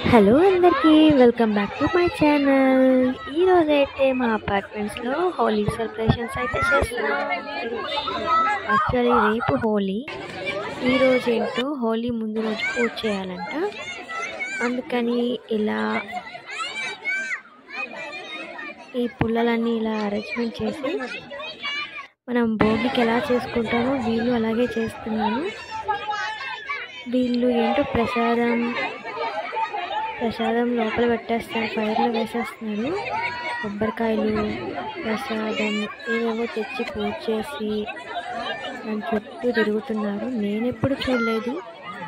Hello అందరికీ welcome back to my channel. ఈరోజైతే మా అపార్ట్మెంట్స్లో హోలీ సెలబ్రేషన్స్ అయితే చేస్తున్నాం. యాక్చువల్లీ రేపు హోలీ, ఈరోజు ఏంటో హోలీ ముందు రోజు పూజ చేయాలంట. అందుకని ఇలా ఈ పుల్లలన్నీ ఇలా అరేంజ్మెంట్ చేసి మనం భోగికి ఎలా చేసుకుంటామో వీళ్ళు అలాగే చేస్తున్నాను. వీళ్ళు ఏంటో ప్రసాదం లోపల పెట్టేస్తారు, ఫైర్లో వేసేస్తున్నారు. కొబ్బరికాయలు, ప్రసాదం ఏవేవో తెచ్చి పూజ చేసి దాని చుట్టూ తిరుగుతున్నారు. నేను ఎప్పుడు చూడలేదు,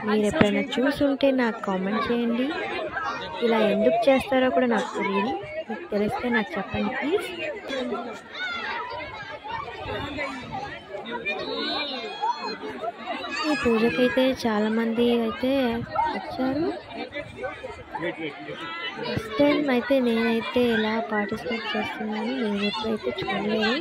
మీరు ఎప్పుడైనా చూసుంటే నాకు కామెంట్ చేయండి. ఇలా ఎందుకు చేస్తారో కూడా నాకు తెలియదు, మీకు తెలిస్తే నాకు చెప్పండి ప్లీజ్. ఈ పూజకైతే చాలామంది అయితే వచ్చారు. ఫస్ట్ టైం అయితే నేనైతే ఇలా పార్టిసిపేట్ చేస్తున్నాను, నేను ఎప్పుడైతే చూడలేదు.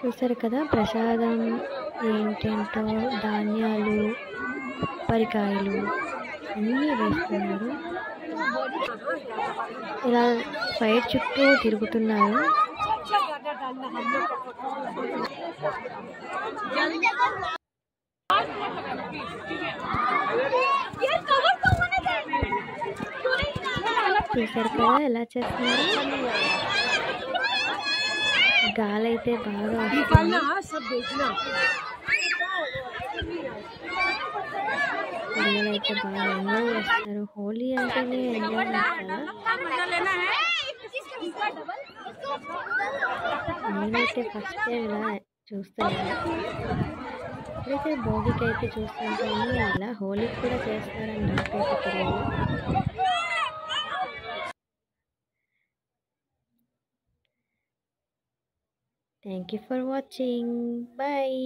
చూసారు కదా, ప్రసాదం ఏంటేంటో ధాన్యాలు, కొబ్బరికాయలు అన్నీ వేస్తున్నారు. ఇలా ఫైర్ చుట్టూ తిరుగుతున్నారు. చూసారు కదా ఎలా చేస్తున్నారు. గాలి అయితే బాగా వస్తుంది. పిల్లలైతే బాగా ఎంజాయ్ చేస్తారు. హోలీ అంటేనే ఎంజాయ్ చేస్తారు. నేనైతే ఫస్ట్ టైం ఇలా చూస్తున్నాను. ఇప్పుడైతే భోగికి అయితే చూస్తుంటాను, ఇలా హోలీకి కూడా చేస్తారని నాకైతే తెలియదు. Thank you for watching. Bye.